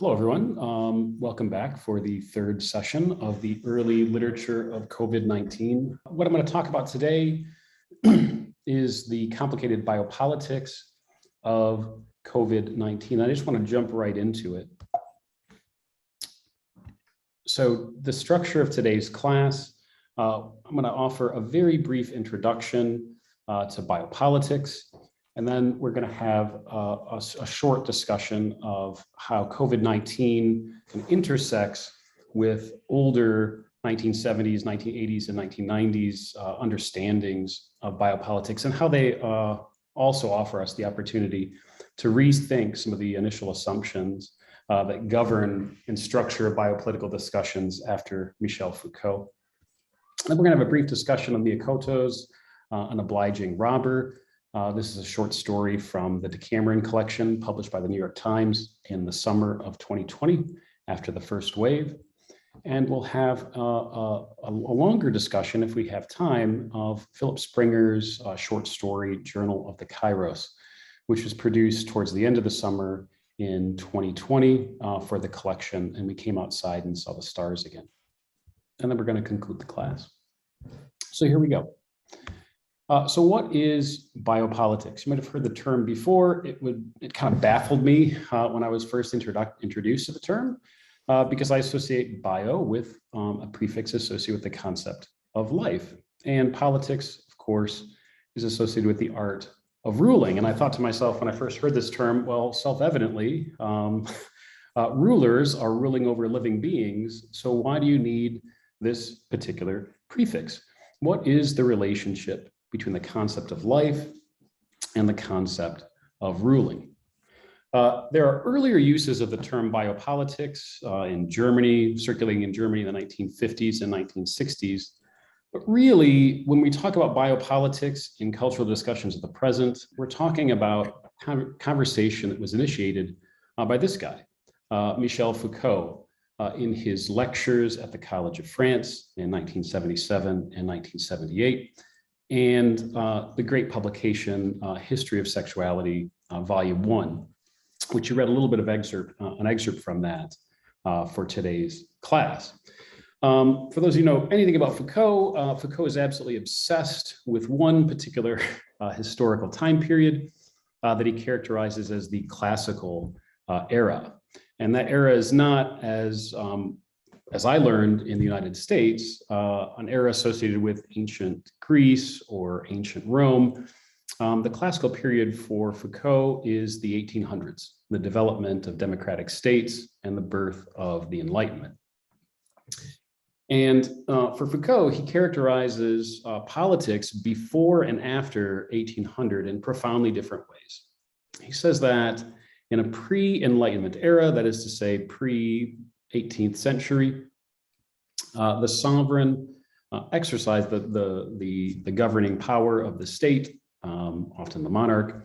Hello, everyone. Welcome back for the third session of the early literature of COVID-19. What I'm going to talk about today is the complicated biopolitics of COVID-19. I just want to jump right into it. So the structure of today's class, I'm going to offer a very brief introduction to biopolitics. And then we're going to have a short discussion of how COVID-19 intersects with older 1970s, 1980s, and 1990s understandings of biopolitics and how they also offer us the opportunity to rethink some of the initial assumptions that govern and structure biopolitical discussions after Michel Foucault. And then we're going to have a brief discussion on the Couto's An Obliging Robber. This is a short story from the Decameron collection published by the New York Times in the summer of 2020 after the first wave. And we'll have a longer discussion, if we have time, of Philip Springer's short story, Journal of the Kairos, which was produced towards the end of the summer in 2020 for the collection. And we came outside and saw the stars again. And then we're going to conclude the class. So here we go. So what is biopolitics? You might have heard the term before. It kind of baffled me when I was first introduced to the term because I associate bio with a prefix associated with the concept of life. And politics, of course, is associated with the art of ruling. And I thought to myself when I first heard this term, well, self-evidently, rulers are ruling over living beings. So why do you need this particular prefix? What is the relationship between the concept of life and the concept of ruling? There are earlier uses of the term biopolitics in Germany, circulating in Germany in the 1950s and 1960s. But really, when we talk about biopolitics in cultural discussions of the present, we're talking about a conversation that was initiated by this guy, Michel Foucault, in his lectures at the College of France in 1977 and 1978. And the great publication, History of Sexuality, Volume 1, which you read a little bit of an excerpt from that for today's class. For those of you who know anything about Foucault, Foucault is absolutely obsessed with one particular historical time period that he characterizes as the classical era. And that era is not, as I learned in the United States, an era associated with ancient Greece or ancient Rome. The classical period for Foucault is the 1800s, the development of democratic states and the birth of the Enlightenment. And for Foucault, he characterizes politics before and after 1800 in profoundly different ways. He says that in a pre-Enlightenment era, that is to say, pre-18th century, the sovereign exercised the governing power of the state, often the monarch,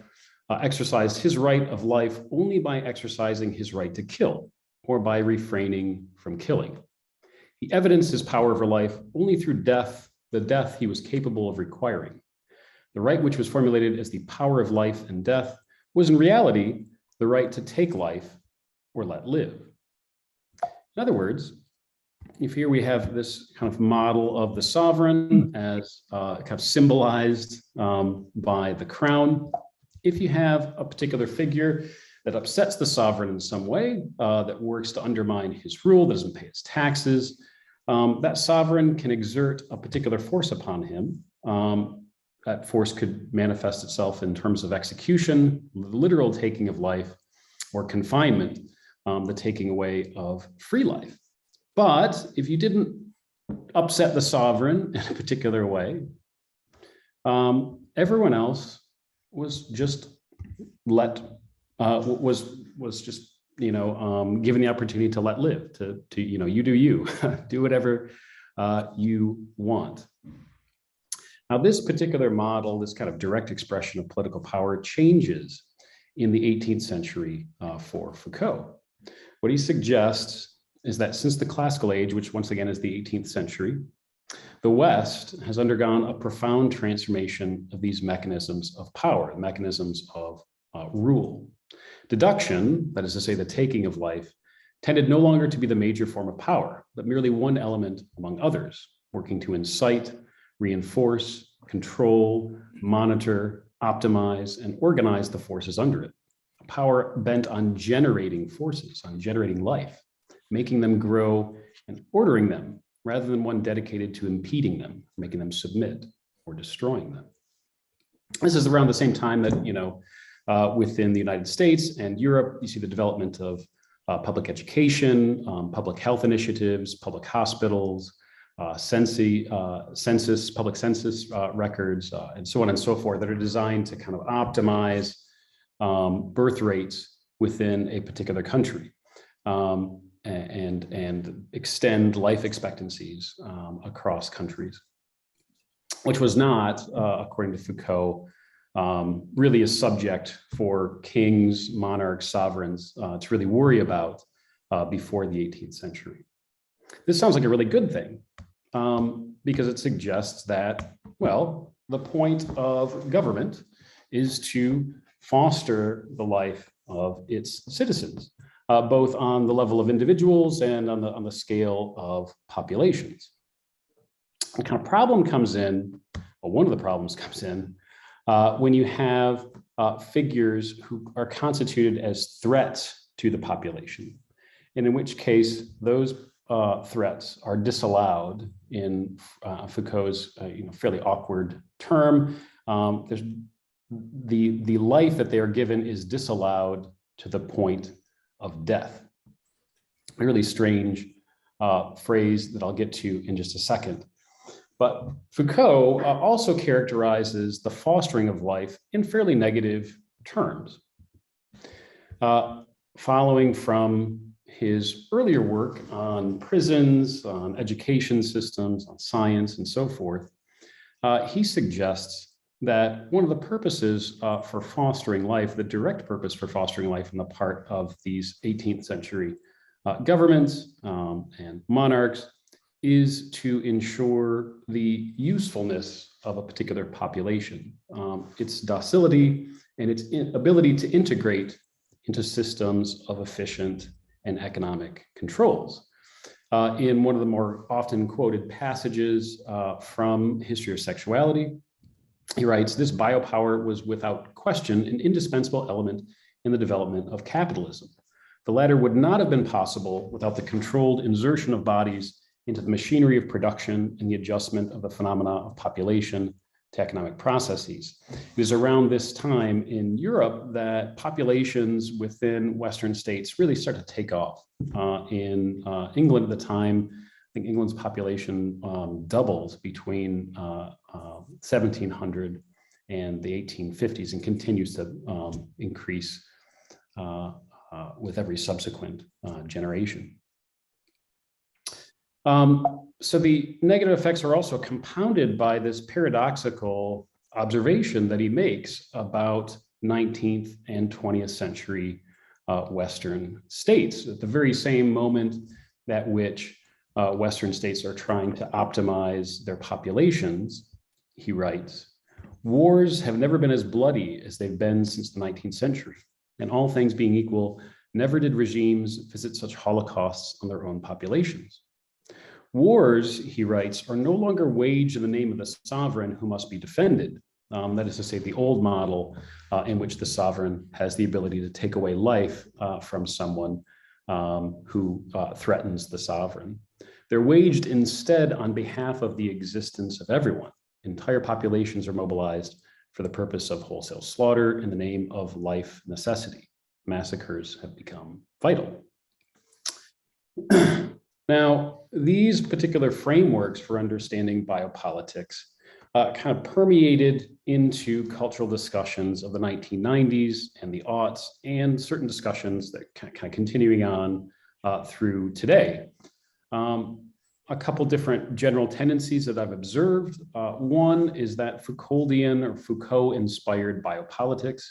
exercised his right of life only by exercising his right to kill or by refraining from killing. He evidenced his power over life only through death, the death he was capable of requiring. The right which was formulated as the power of life and death was in reality the right to take life or let live. In other words, if here we have this kind of model of the sovereign as kind of symbolized by the crown, if you have a particular figure that upsets the sovereign in some way, that works to undermine his rule, that doesn't pay his taxes, that sovereign can exert a particular force upon him. That force could manifest itself in terms of execution, the literal taking of life, or confinement, the taking away of free life. But if you didn't upset the sovereign in a particular way, everyone else was just given the opportunity to let live, to you do you, do whatever you want. Now, this particular model, this kind of direct expression of political power, changes in the 18th century for Foucault. What he suggests is that since the classical age, which once again is the 18th century, the West has undergone a profound transformation of these mechanisms of power, mechanisms of rule. Deduction, that is to say the taking of life, tended no longer to be the major form of power, but merely one element among others, working to incite, reinforce, control, monitor, optimize, and organize the forces under it. A power bent on generating forces, on generating life, making them grow and ordering them, rather than one dedicated to impeding them, making them submit or destroying them. This is around the same time that, within the United States and Europe, you see the development of public education, public health initiatives, public hospitals, census, public census records, and so on and so forth, that are designed to kind of optimize birth rates within a particular country, and extend life expectancies across countries, which was not, according to Foucault, really a subject for kings, monarchs, sovereigns to really worry about before the 18th century. This sounds like a really good thing, because it suggests that, well, the point of government is to foster the life of its citizens, both on the level of individuals and on the scale of populations. The kind of problem comes in, or one of the problems comes in, when you have figures who are constituted as threats to the population, and in which case those threats are disallowed in Foucault's fairly awkward term. There's the life that they are given is disallowed to the point of death. A really strange phrase that I'll get to in just a second. But Foucault also characterizes the fostering of life in fairly negative terms. Following from his earlier work on prisons, on education systems, on science, and so forth, he suggests that one of the purposes for fostering life, the direct purpose for fostering life on the part of these 18th century governments and monarchs, is to ensure the usefulness of a particular population, its docility and its ability to integrate into systems of efficient and economic controls. In one of the more often quoted passages from History of Sexuality, he writes, "This biopower was without question an indispensable element in the development of capitalism. The latter would not have been possible without the controlled insertion of bodies into the machinery of production and the adjustment of the phenomena of population to economic processes." It was around this time in Europe that populations within Western states really started to take off. In England at the time, I think England's population doubled between 1700 and the 1850s and continues to increase with every subsequent generation. So the negative effects are also compounded by this paradoxical observation that he makes about 19th and 20th century Western states. At the very same moment at which Western states are trying to optimize their populations, he writes, "Wars have never been as bloody as they've been since the 19th century, and all things being equal, never did regimes visit such holocausts on their own populations. Wars," he writes, "are no longer waged in the name of the sovereign who must be defended." That is to say, the old model in which the sovereign has the ability to take away life from someone who threatens the sovereign. They're waged instead on behalf of the existence of everyone. Entire populations are mobilized for the purpose of wholesale slaughter in the name of life necessity. Massacres have become vital. Now, these particular frameworks for understanding biopolitics kind of permeated into cultural discussions of the 1990s and the aughts, and certain discussions that kind of continuing on through today. A couple different general tendencies that I've observed. One is that Foucauldian or Foucault-inspired biopolitics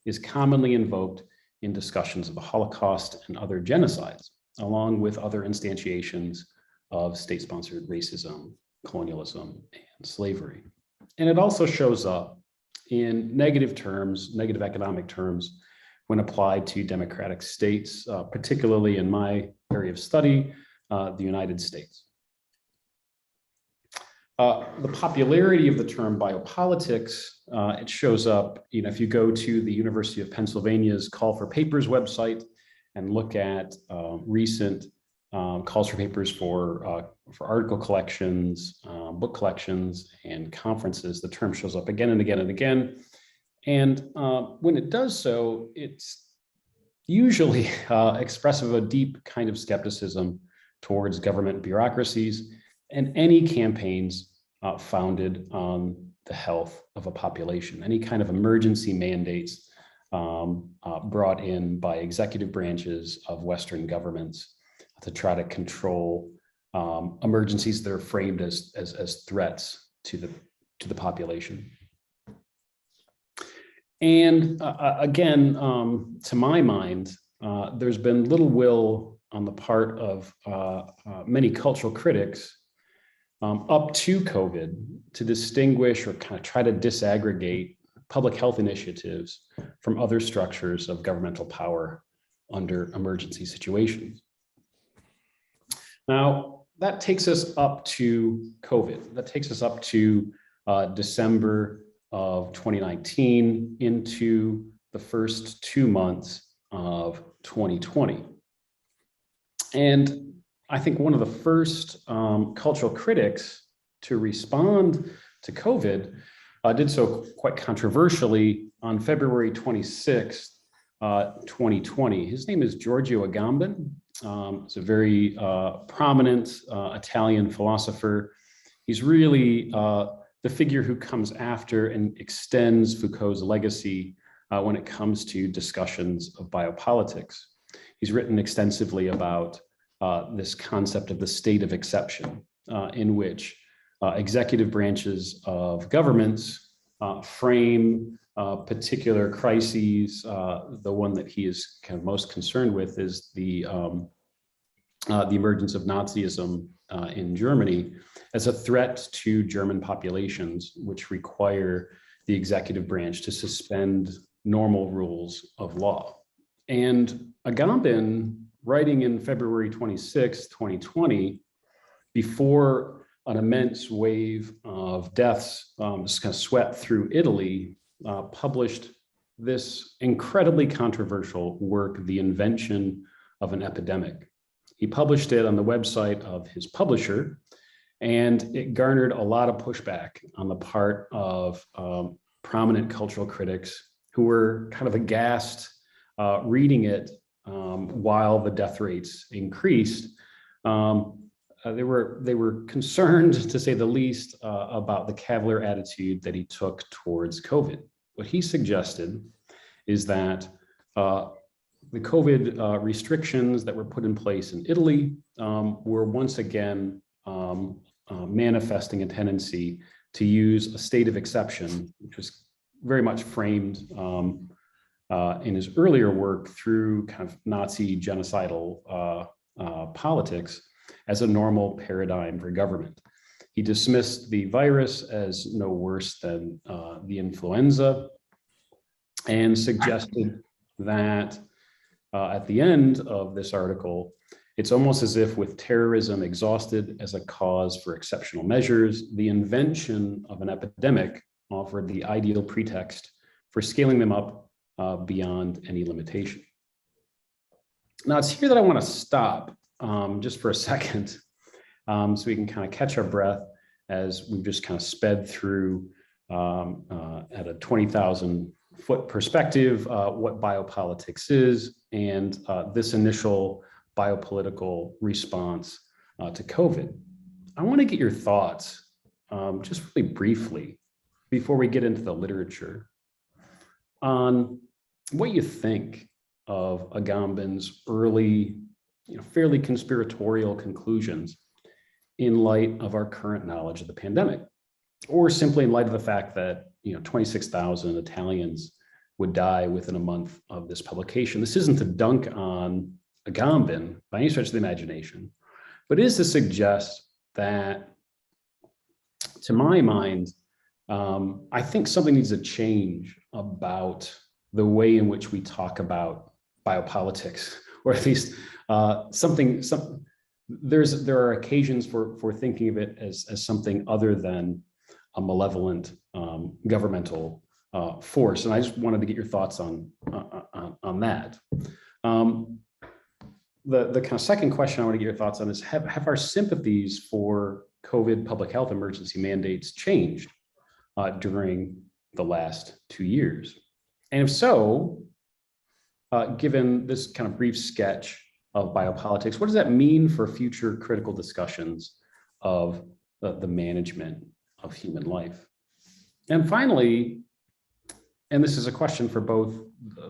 is commonly invoked in discussions of the Holocaust and other genocides, along with other instantiations of state-sponsored racism, colonialism, and slavery. And it also shows up in negative terms, negative economic terms, when applied to democratic states, particularly in my area of study, the United States. The popularity of the term biopolitics, it shows up, if you go to the University of Pennsylvania's Call for Papers website and look at recent calls for papers for article collections, book collections, and conferences, the term shows up again and again and again. And when it does so, it's usually expressive of a deep kind of skepticism towards government bureaucracies and any campaigns founded on the health of a population, any kind of emergency mandates brought in by executive branches of Western governments to try to control emergencies that are framed as threats to the population. And again, to my mind, there's been little will on the part of many cultural critics up to COVID to distinguish or kind of try to disaggregate public health initiatives from other structures of governmental power under emergency situations. Now, that takes us up to COVID. That takes us up to December of 2019 into the first 2 months of 2020. And I think one of the first cultural critics to respond to COVID did so quite controversially on February 26th, 2020. His name is Giorgio Agamben. He's a very prominent Italian philosopher. He's really the figure who comes after and extends Foucault's legacy when it comes to discussions of biopolitics. He's written extensively about this concept of the state of exception, in which executive branches of governments frame particular crises. The one that he is kind of most concerned with is the emergence of Nazism in Germany as a threat to German populations, which require the executive branch to suspend normal rules of law. And Agamben, writing in February 26, 2020, before an immense wave of deaths just kind of swept through Italy, published this incredibly controversial work, The Invention of an Epidemic. He published it on the website of his publisher, and it garnered a lot of pushback on the part of prominent cultural critics who were kind of aghast reading it while the death rates increased. They were concerned, to say the least, about the cavalier attitude that he took towards COVID. What he suggested is that the COVID restrictions that were put in place in Italy were once again manifesting a tendency to use a state of exception, which was very much framed in his earlier work through kind of Nazi genocidal politics as a normal paradigm for government. He dismissed the virus as no worse than the influenza and suggested that at the end of this article, it's almost as if with terrorism exhausted as a cause for exceptional measures, the invention of an epidemic offered the ideal pretext for scaling them up beyond any limitation. Now it's here that I want to stop just for a second so we can kind of catch our breath as we've just kind of sped through at a 20,000 foot perspective what biopolitics is and this initial biopolitical response to COVID. I want to get your thoughts just really briefly before we get into the literature on what you think of Agamben's early, fairly conspiratorial conclusions in light of our current knowledge of the pandemic, or simply in light of the fact that 26,000 Italians would die within a month of this publication. This isn't to dunk on Agamben by any stretch of the imagination, but is to suggest that, to my mind, I think something needs to change about the way in which we talk about biopolitics, or at least There are occasions for thinking of it as something other than a malevolent governmental force, and I just wanted to get your thoughts on that. The kind of second question I want to get your thoughts on is, have our sympathies for COVID public health emergency mandates changed during the last 2 years? And if so, given this kind of brief sketch of biopolitics, what does that mean for future critical discussions of the management of human life? And finally, and this is a question for both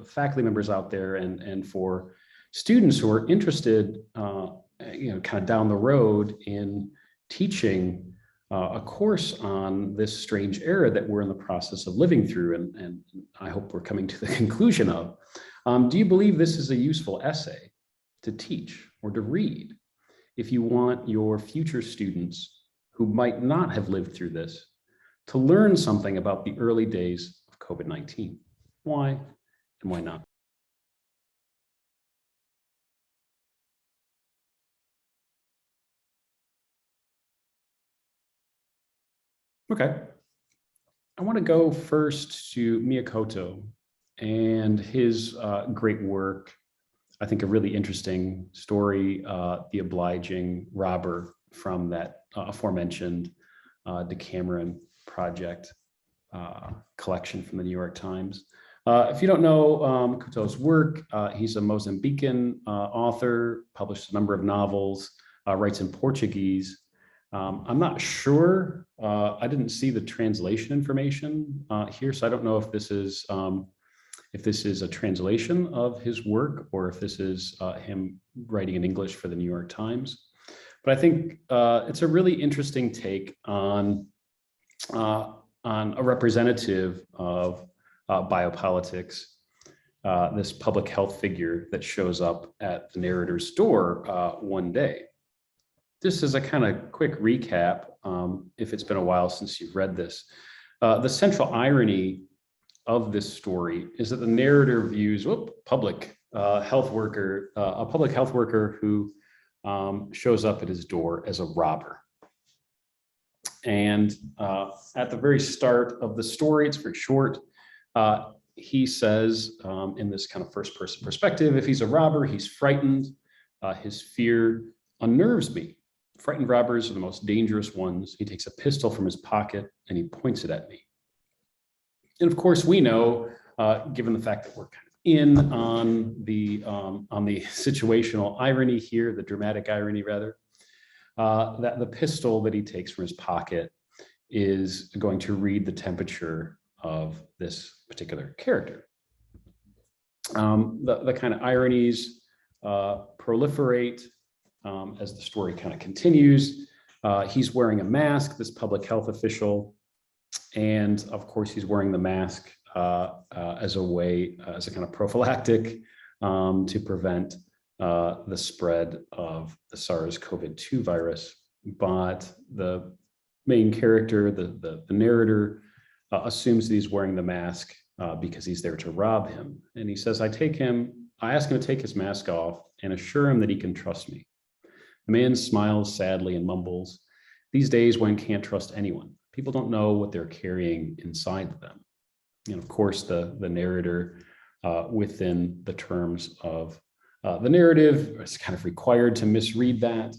faculty members out there and for students who are interested, kind of down the road in teaching a course on this strange era that we're in the process of living through, and I hope we're coming to the conclusion of. Do you believe this is a useful essay to teach or to read if you want your future students who might not have lived through this to learn something about the early days of COVID-19? Why and why not? Okay. I want to go first to Couto and his great work. I think a really interesting story, the Obliging robber from that aforementioned Decameron Project collection from the New York Times. If you don't know Couto's work, he's a Mozambican author, published a number of novels, writes in Portuguese. I'm not sure, I didn't see the translation information here, so I don't know if this is a translation of his work or if this is him writing in English for the New York Times. But I think it's a really interesting take on a representative of biopolitics, this public health figure that shows up at the narrator's door one day. Just as a kind of quick recap, if it's been a while since you've read this, the central irony of this story is that the narrator views a public health worker who shows up at his door as a robber. And at the very start of the story, it's very short, he says in this kind of first person perspective, if he's a robber, he's frightened, his fear unnerves me. Frightened robbers are the most dangerous ones. He takes a pistol from his pocket and he points it at me. And of course, we know, given the fact that we're kind of in on the situational irony here, the dramatic irony rather, that the pistol that he takes from his pocket is going to read the temperature of this particular character. The kind of ironies proliferate as the story kind of continues. He's wearing a mask, this public health official, and of course he's wearing the mask as a kind of prophylactic to prevent the spread of the SARS-CoV-2 virus. But the main character, the narrator, assumes that he's wearing the mask because he's there to rob him. And he says, I ask him to take his mask off and assure him that he can trust me. The man smiles sadly and mumbles, these days one can't trust anyone. People don't know what they're carrying inside them. And of course, the narrator, within the terms of the narrative, is kind of required to misread that.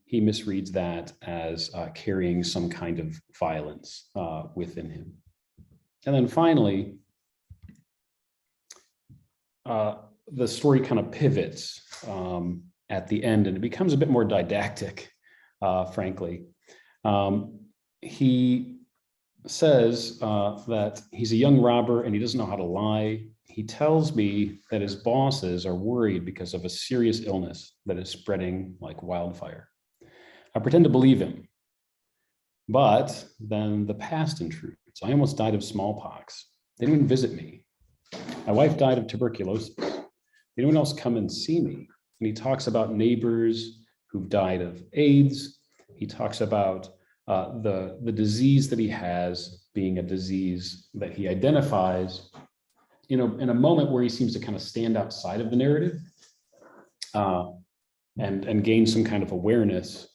He misreads that as carrying some kind of violence within him. And then finally, the story kind of pivots at the end, and it becomes a bit more didactic, frankly. He says that he's a young robber and he doesn't know how to lie. He tells me that his bosses are worried because of a serious illness that is spreading like wildfire. I pretend to believe him, but then the past intrudes. I almost died of smallpox. They didn't even visit me. My wife died of tuberculosis. Did anyone else come and see me? And he talks about neighbors who've died of AIDS. He talks about the disease that he has being a disease that he identifies in a moment where he seems to kind of stand outside of the narrative. and gain some kind of awareness,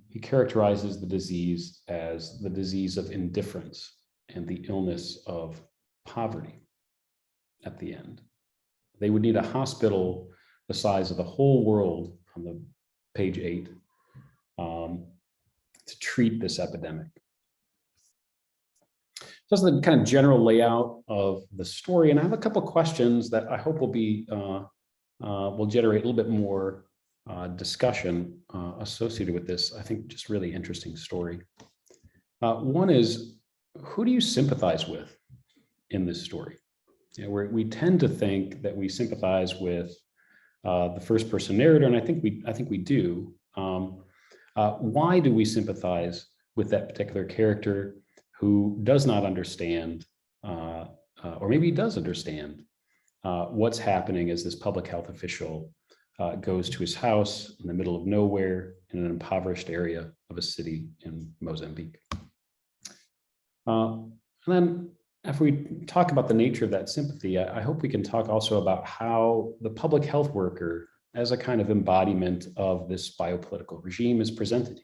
he characterizes the disease as the disease of indifference and the illness of poverty at the end. They would need a hospital the size of the whole world, on the page 8, to treat this epidemic. That's the kind of general layout of the story, and I have a couple questions that I hope will be will generate a little bit more discussion associated with this, I think, just really interesting story. One is, who do you sympathize with in this story? You know, we tend to think that we sympathize with the first person narrator, and I think we do. Why do we sympathize with that particular character who does not understand, or maybe he does understand, what's happening as this public health official goes to his house in the middle of nowhere in an impoverished area of a city in Mozambique? And then after we talk about the nature of that sympathy, I hope we can talk also about how the public health worker as a kind of embodiment of this biopolitical regime is presented.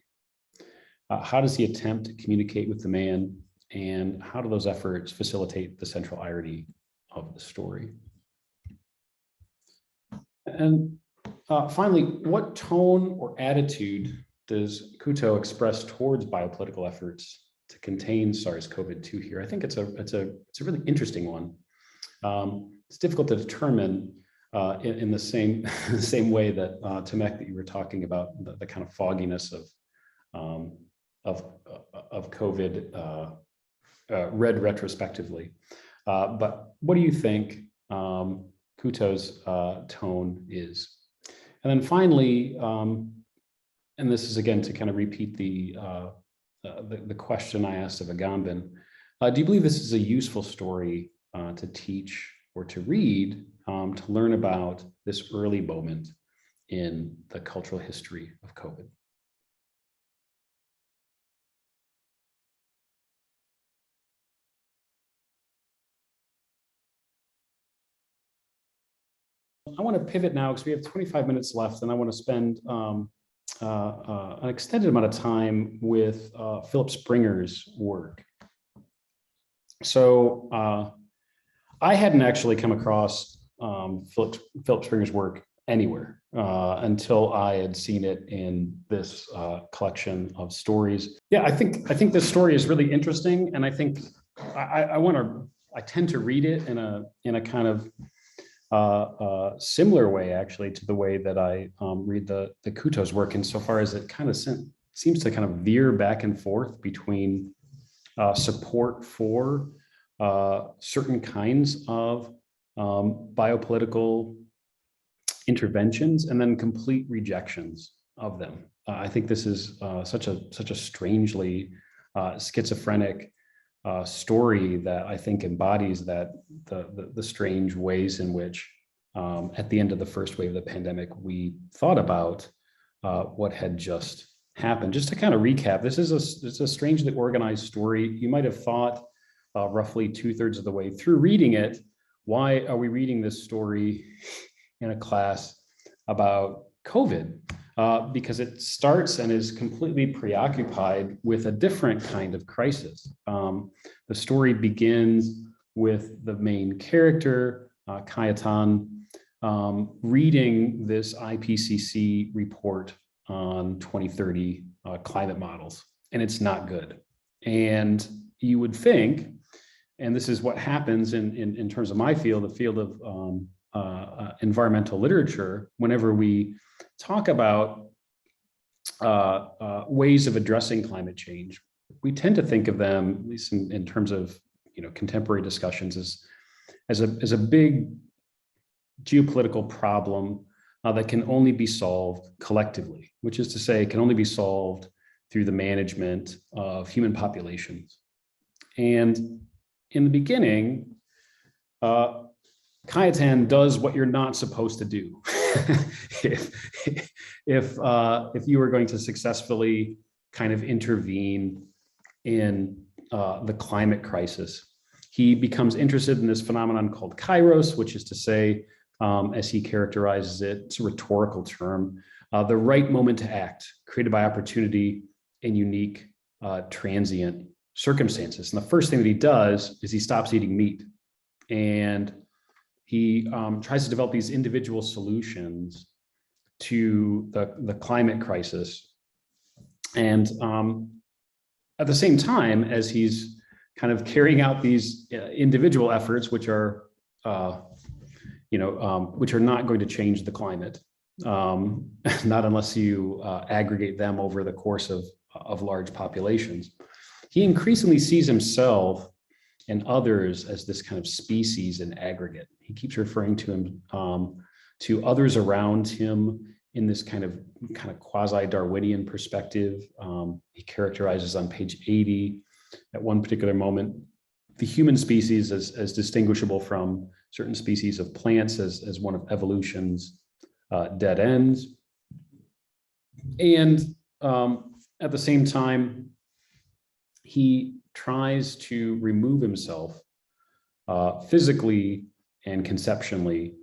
How does he attempt to communicate with the man, and how do those efforts facilitate the central irony of the story? And finally, what tone or attitude does Couto express towards biopolitical efforts to contain SARS-CoV-2 here? I think it's a really interesting one. It's difficult to determine in the same way that Tomek, that you were talking about, the kind of fogginess of COVID read retrospectively. But what do you think Couto's tone is? And then finally, and this is again to kind of repeat the question I asked of Agamben, do you believe this is a useful story to teach or to read, to learn about this early moment in the cultural history of COVID? I want to pivot now because we have 25 minutes left, and I want to spend an extended amount of time with Philip Springer's work. So I hadn't actually come across Philip Springer's work anywhere until I had seen it in this collection of stories. Yeah, I think this story is really interesting, and I think I tend to read it in a kind of similar way, actually, to the way that I read the Couto's work, insofar as it kind of seems to kind of veer back and forth between support for certain kinds of biopolitical interventions and then complete rejections of them. I think this is such a strangely schizophrenic story that I think embodies that the strange ways in which at the end of the first wave of the pandemic, we thought about what had just happened. Just to kind of recap, this is a strangely organized story. You might have thought roughly 2/3 of the way through reading it, why are we reading this story in a class about COVID? Because it starts and is completely preoccupied with a different kind of crisis. The story begins with the main character, Kajetan, reading this IPCC report on 2030 climate models, and it's not good. And you would think, and this is what happens in terms of my field, the field of environmental literature, whenever we talk about ways of addressing climate change, we tend to think of them, at least in terms of contemporary discussions, as a big geopolitical problem that can only be solved collectively, which is to say, it can only be solved through the management of human populations. And in the beginning, Kajetan does what you're not supposed to do. if you were going to successfully kind of intervene in the climate crisis, he becomes interested in this phenomenon called Kairos, which is to say as he characterizes it. It's a rhetorical term. The right moment to act, created by opportunity and unique transient circumstances. And the first thing that he does is he stops eating meat, and he tries to develop these individual solutions to the climate crisis. And at the same time, as he's kind of carrying out these individual efforts, which are, which are not going to change the climate, not unless you aggregate them over the course of large populations. He increasingly sees himself and others as this kind of species in aggregate. He keeps referring to him to others around him in this kind of quasi-Darwinian perspective. He characterizes on page 80 at one particular moment the human species as distinguishable from certain species of plants as one of evolution's dead ends. And at the same time, he tries to remove himself physically and conceptually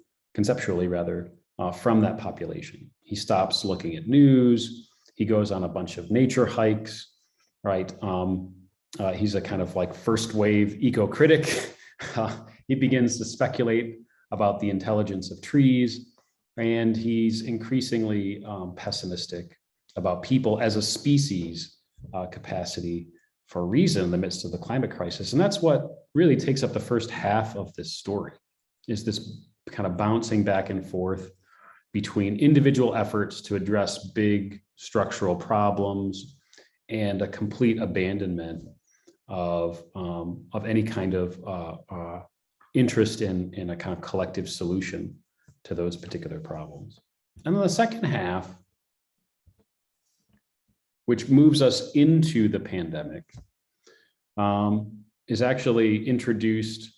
from that population. He stops looking at news. He goes on a bunch of nature hikes, right? He's a kind of like first wave eco-critic. He begins to speculate about the intelligence of trees, and he's increasingly pessimistic about people as a species capacity for reason in the midst of the climate crisis. And that's what really takes up the first half of this story, is this kind of bouncing back and forth between individual efforts to address big structural problems and a complete abandonment of any kind of interest in a kind of collective solution to those particular problems. And then the second half, which moves us into the pandemic, is actually introduced,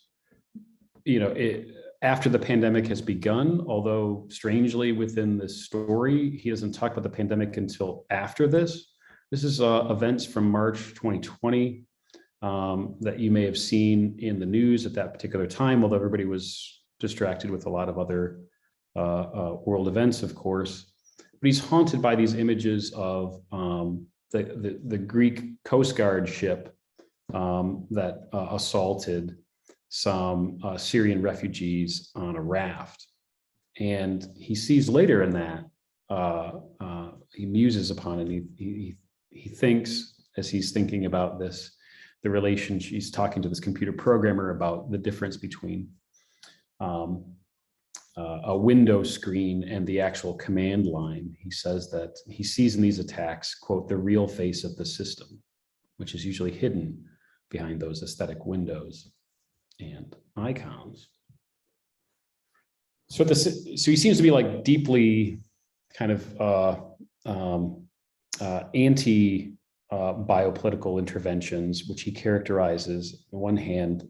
after the pandemic has begun, although strangely within this story, he doesn't talk about the pandemic until after this. This is events from March 2020 that you may have seen in the news at that particular time, although everybody was distracted with a lot of other world events, of course. But he's haunted by these images of the Greek Coast Guard ship that assaulted some Syrian refugees on a raft. And he sees later in that, he muses upon it. He thinks, as he's thinking about this, the relationship, he's talking to this computer programmer about the difference between a window screen and the actual command line. He says that he sees in these attacks, quote, the real face of the system, which is usually hidden behind those aesthetic windows and icons. So he seems to be like deeply kind of anti biopolitical interventions, which he characterizes, on one hand,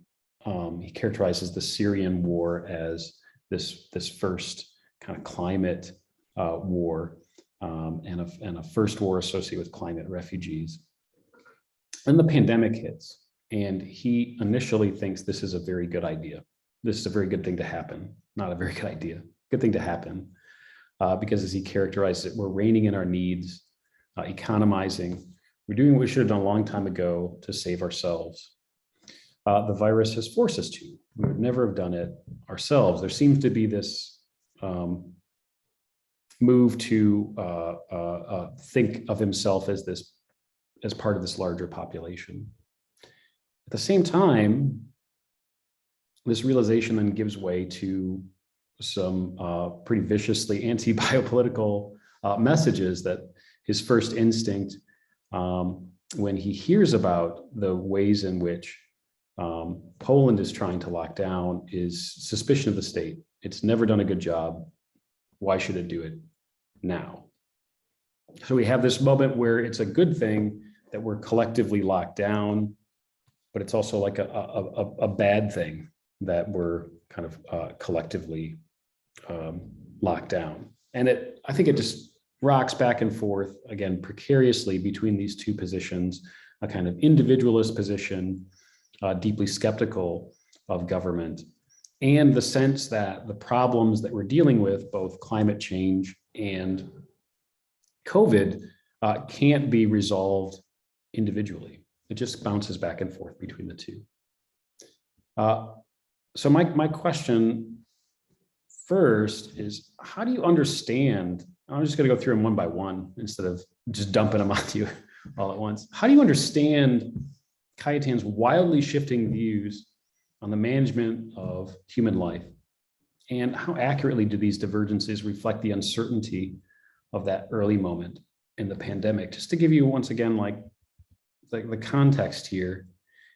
he characterizes the Syrian war as this first kind of climate war and a first war associated with climate refugees. And the pandemic hits, and he initially thinks this is a very good idea. This is a very good thing to happen. Not a very good idea, good thing to happen. Because as he characterizes it, we're reining in our needs, economizing. We're doing what we should have done a long time ago to save ourselves. The virus has forced us to. We would never have done it ourselves. There seems to be this move to think of himself as part of this larger population. At the same time, this realization then gives way to some pretty viciously anti-biopolitical messages that his first instinct when he hears about the ways in which Poland is trying to lock down is suspicion of the state. It's never done a good job. Why should it do it now? So we have this moment where it's a good thing that we're collectively locked down, but it's also like a bad thing that we're kind of collectively locked down. And I think it just rocks back and forth, again, precariously between these two positions, a kind of individualist position, deeply skeptical of government, and the sense that the problems that we're dealing with, both climate change and COVID, can't be resolved individually. It just bounces back and forth between the two. So my question first is, how do you understand, I'm just going to go through them one by one instead of just dumping them onto you all at once. How do you understand Cayetan's wildly shifting views on the management of human life? And how accurately do these divergences reflect the uncertainty of that early moment in the pandemic? Just to give you, once again, like the context here,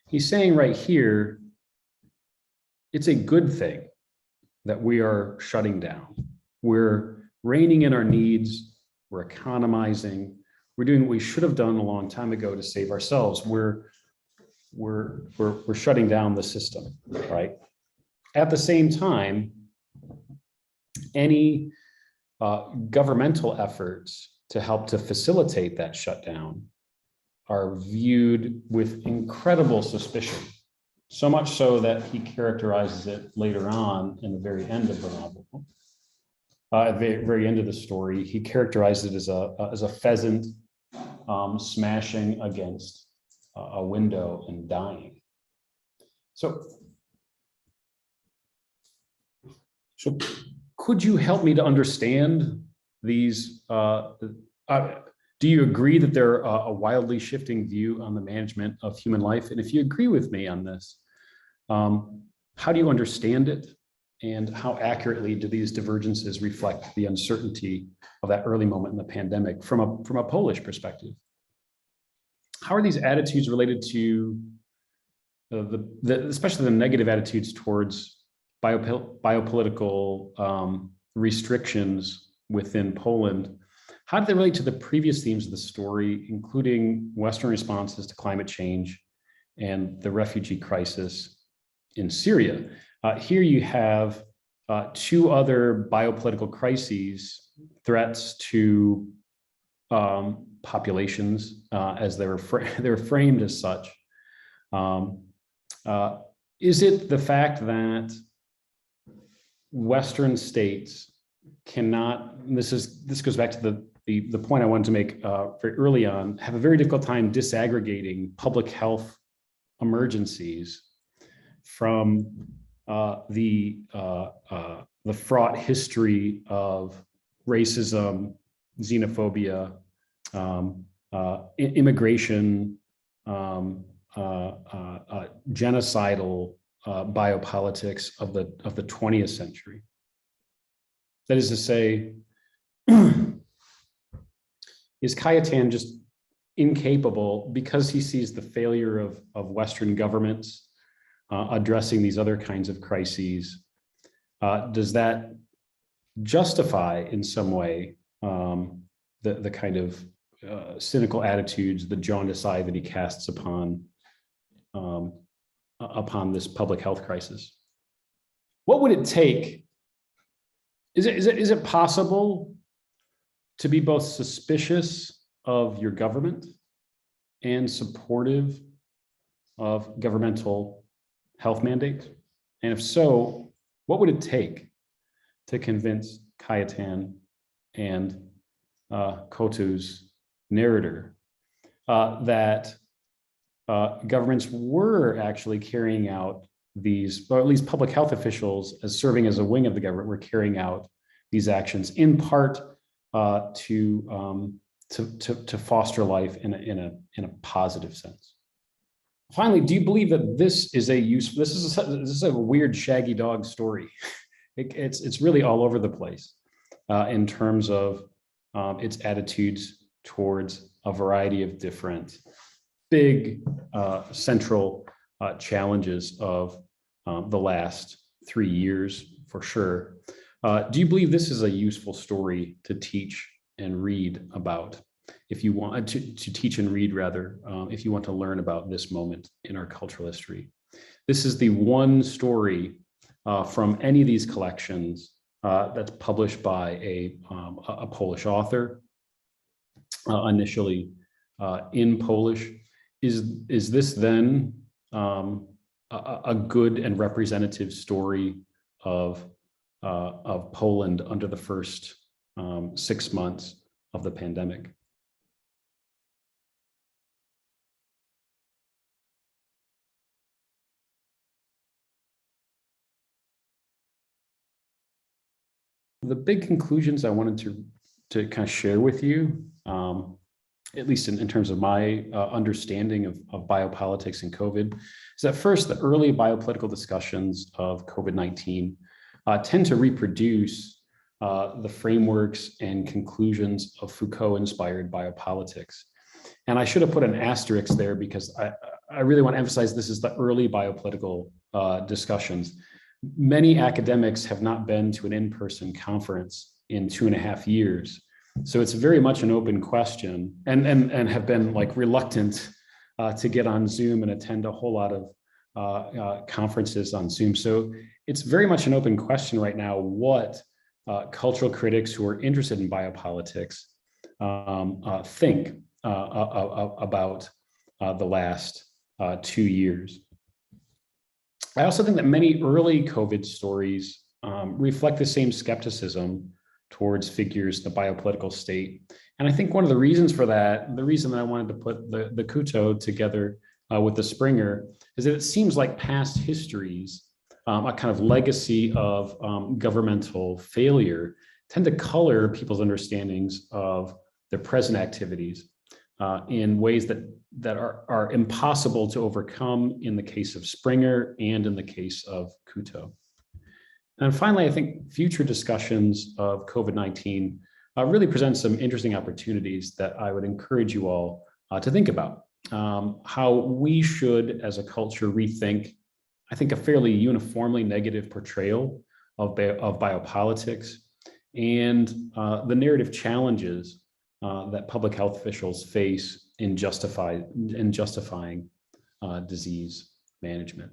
he's saying right here, it's a good thing that we are shutting down. We're reining in our needs, we're economizing, we're doing what we should have done a long time ago to save ourselves. We're shutting down the system, right? At the same time, any governmental efforts to help to facilitate that shutdown are viewed with incredible suspicion. So much so that he characterizes it later on in the very end of the novel. At the very end of the story, he characterized it as a pheasant smashing against a window and dying. So could you help me to understand these? Do you agree that they're a wildly shifting view on the management of human life? And if you agree with me on this, how do you understand it? And how accurately do these divergences reflect the uncertainty of that early moment in the pandemic from a Polish perspective? How are these attitudes related to especially the negative attitudes towards biopolitical restrictions within Poland? How do they relate to the previous themes of the story, including Western responses to climate change and the refugee crisis in Syria? Here you have two other biopolitical crises, threats to populations as they were framed as such. Is it the fact that Western states cannot, and this goes back to the point I wanted to make very early on, have a very difficult time disaggregating public health emergencies from the fraught history of racism, xenophobia, immigration, genocidal biopolitics of the 20th century. That is to say, is Cayetan just incapable, because he sees the failure of Western governments addressing these other kinds of crises? Does that justify in some way the kind of cynical attitudes, the jaundiced eye that he casts upon this public health crisis? What would it take? Is it possible to be both suspicious of your government and supportive of governmental health mandates? And if so, what would it take to convince Cayetan and Couto's narrator that governments were actually carrying out these, or at least public health officials as serving as a wing of the government, were carrying out these actions in part to foster life in a positive sense? Finally, do you believe that this is this is a weird shaggy dog story? It's really all over the place in terms of its attitudes towards a variety of different big central challenges of the last 3 years, for sure. Do you believe this is a useful story to teach and read about, if you want to teach and read rather, if you want to learn about this moment in our cultural history? This is the one story from any of these collections that's published by a Polish author, initially in Polish. Is this then a good and representative story of Poland under the first 6 months of the pandemic. The big conclusions I wanted to kind of share with you, at least in terms of my understanding of biopolitics and COVID, is that first, the early biopolitical discussions of COVID-19 tend to reproduce the frameworks and conclusions of Foucault-inspired biopolitics. And I should have put an asterisk there because I really want to emphasize this is the early biopolitical discussions. Many academics have not been to an in-person conference in 2.5 years. So it's very much an open question and have been like reluctant to get on Zoom and attend a whole lot of conferences on Zoom. So it's very much an open question right now what cultural critics who are interested in biopolitics think about the last 2 years. I also think that many early COVID stories reflect the same skepticism towards figures in the biopolitical state. And I think one of the reasons for that, the reason that I wanted to put the Couto together with the Springer, is that it seems like past histories, a kind of legacy of governmental failure, tend to color people's understandings of their present activities in ways that are impossible to overcome in the case of Springer and in the case of Couto. And finally, I think future discussions of COVID-19 really present some interesting opportunities that I would encourage you all to think about. How we should, as a culture, rethink, I think, a fairly uniformly negative portrayal of biopolitics and the narrative challenges that public health officials face in justifying disease management.